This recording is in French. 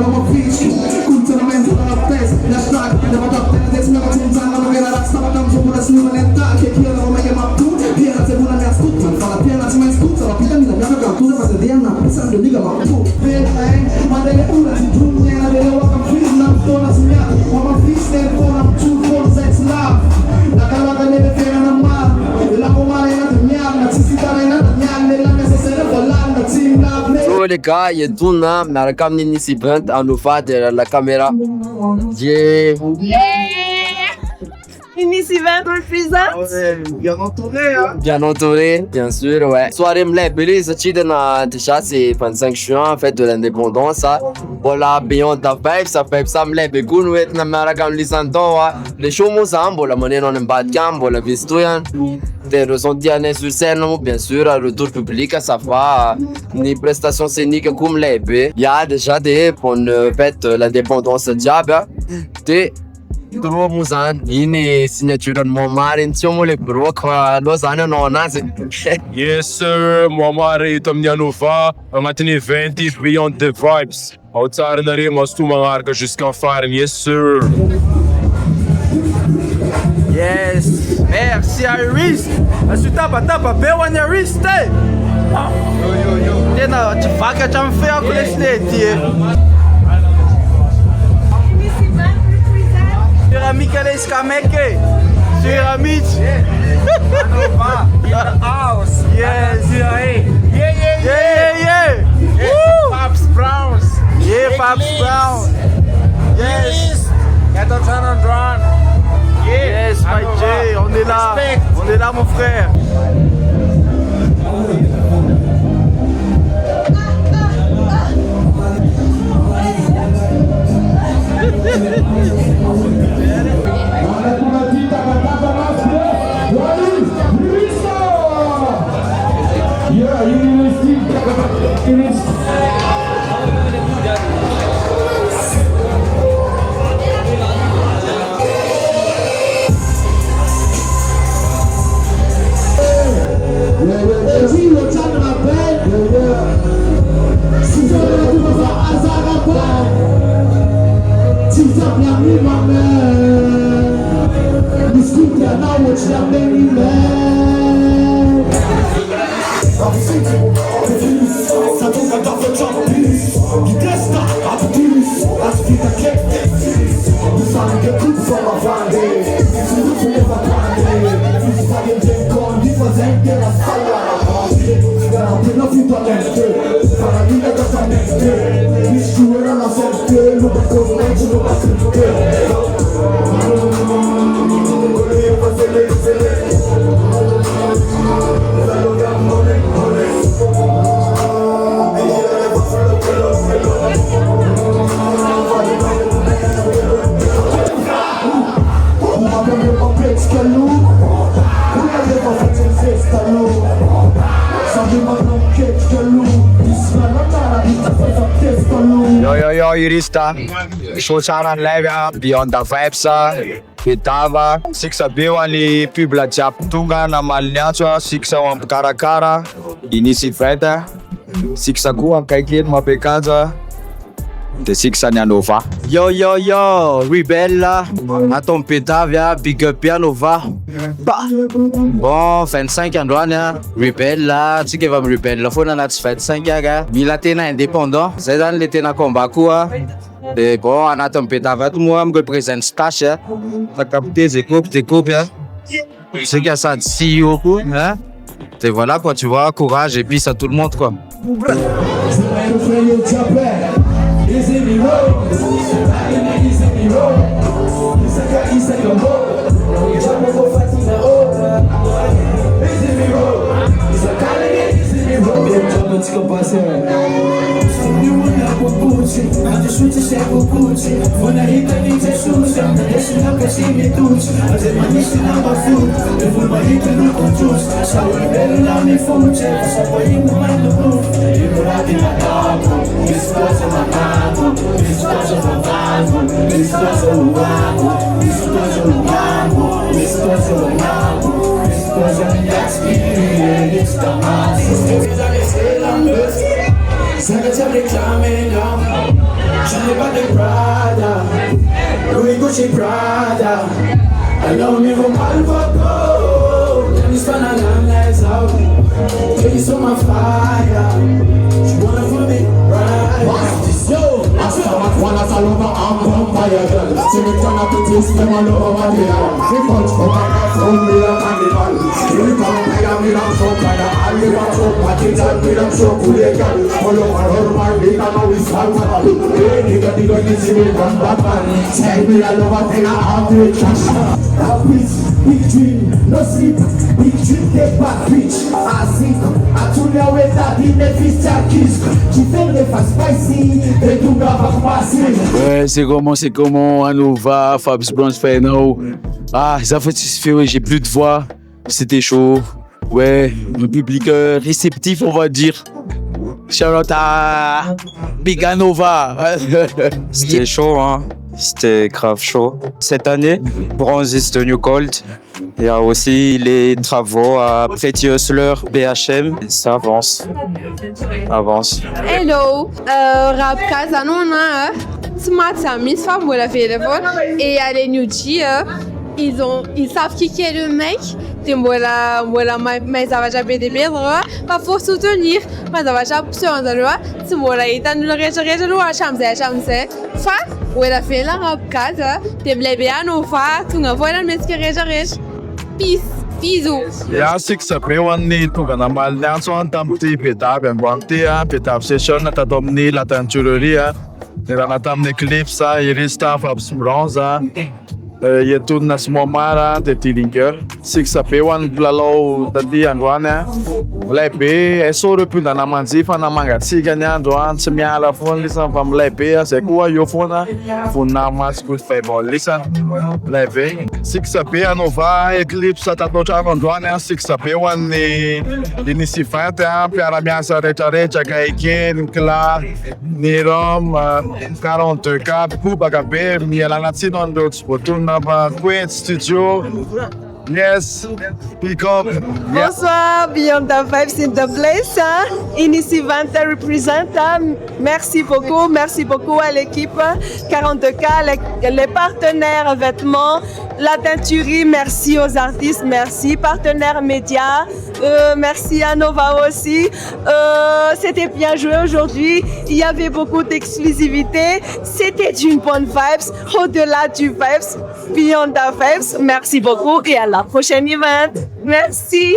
la mă fici Culturalmente la pes La ștrag de mă dată de desmea mă țințan la mă gara la stava cam să bună snimă neta Che io la mă chiama tu Piena se bună mea scut Man fa la piena ci mai scut La pita mi la mia ca tu de fate de ana Pensando diga ma tu Ma delle una si giunge La delle ora cam fiz na tona smia Ma ma fiz ne tona tu for sex love La calata ne de fera na mar La comare na de mia Na cisitare na de mia Ne la mea se se revolanda Team love So les gars, il y a Duna, mais la caméra ici brand en nous fait derrière la caméra. Yeah. Inicievent représente. Bien entouré, hein. Bien entouré, bien sûr, ouais. Soirée m'lève, ça chie déjà c'est 25 juin, fête de l'indépendance, ça. Voilà, Beyond the Vibe, ça fait ça m'lève, goût nous être n'américain lisandon, ouais. Les shows m'ensemble, voilà, monnaie dans le bas de gamme, voilà, vistoyen. Des ressentis à sur scène, bien sûr, à retour public, à sa fois, ni prestations scéniques comme les B. Il y a déjà des pour une fête l'indépendance diable, des Trova muzan, ini signature de mon mari, insieme le bro, qua Los Angeles non nazi. Yes sir, Muamari Tomnyanova, agnatin'ny eventy Beyond the Vibes. Ao tsara nare masto magnaraka jusqu'en farany, yes sir. Yes. Merci Iris. Asu tapa be one Iris te. Tena te vaca te amfe ako lesneti. Pyramide Eskameke. Pyramide. Anova. In the house. Yes. Yeah. Paps Browns. Yeah, Paps Browns. Yes. Get on turn on drone. Yes, my J, on est là mon frère. Yo, Irista. Show tsara live Beyond the Vibes. Pitava. Siksa bewani publa jiaby tonga na maliniantso. Siksa ao ampikarakara. Inisy fête. Siksa koa akaiky eny mampiakanja. De Siksa ny Anova. Yo, Rebelle, atao mipetavy, big up Anova. Bon, 25 androany, Rebelle, tsika efa amin'ny Rebelle foana anaty 25 aga. Mila tena indépendant, zay zany le tena combat koa. De bon, anaty mipetavy ato moa mi-represent stage, capté des coupes, c'est qu'il y a ça de CEO quoi, hein. Et voilà quoi, tu vois, courage et peace à tout le monde quoi. C'est que tu réclamé, non. Je n'ai pas de Prada. Louis Gucci Prada. Alors, mais vos mal voco. Tennis banana, let's out. Baby, so my fire. You wanna feel me? Right. Yo, I start one as a lover, I'm vampire girl. See me turn up to this, them all over the world. We punch for my from me a carnival. You come here, me not so fire. I live a so party, that me not so cool, girl. All over her, my big and always fall for her. Hey, nigga, you see me run back man. Say me a lover, thing I have to trash. That bitch, big dream, no sleep. Big dream, take back bitch. I think, I tune your way that in the fish kiss. Tu fais les face spicy. Ouais, c'est comment, Anova, Fabs Bronze Feno. Ah, ça fait suffire, j'ai plus de voix. C'était chaud. Ouais, le public réceptif, on va dire. Shout out à Big Anova. C'était chaud, hein. C'était grave chaud. Cette année, Bronze is the new gold. Il y a aussi les travaux à Pretty Hustler, BHM. Ça avance. Hello, rap Casanona, ce matin, Miss Femme, la téléphone, et à l'Enuchi, ils savent qui est le mec. Mais ça va jamais des bedroits, pas pour soutenir, mais ça va jamais se rendre. C'est moi là, il t'a nous le réjouir, chamse. Fa, ou la fait la rap casa, t'es blébé à nos fa, tu n'as pas la mesquerre. Peace. Bisous. Ja, siksa pewani tuga na malnyanso antamti petap en wantia petap session na tatomni la tanchuria. Nira na tam ne clipsa irista Fabs Bronza. Yetun na smomara de Tillinger. Siksa pewan blalo tadi anwana. Lepe eso repunda na manzifa na mangati ganya doan semia la fon lisan fam lepe se kuwa yo fona fona mas good favor lisan lepe siksa pe anova eclipse tatocha gondwana siksa pe wan ni nisifata para minha recha kaiken klar ni rom 44 kuba kape mi la nazinon do spotuna ba quit studio. Yes, pick up. Yeah. Bonsoir, Beyond the Vibes in the place. Inici 20 représente. Merci beaucoup à l'équipe 40K, les partenaires vêtements, la teinturerie, merci aux artistes, merci, partenaires médias, merci à Nova aussi. C'était bien joué aujourd'hui, il y avait beaucoup d'exclusivité, c'était d'une bonne vibes, au-delà du vibes, Beyond the Vibes. Merci beaucoup et à la prochaine event. Merci.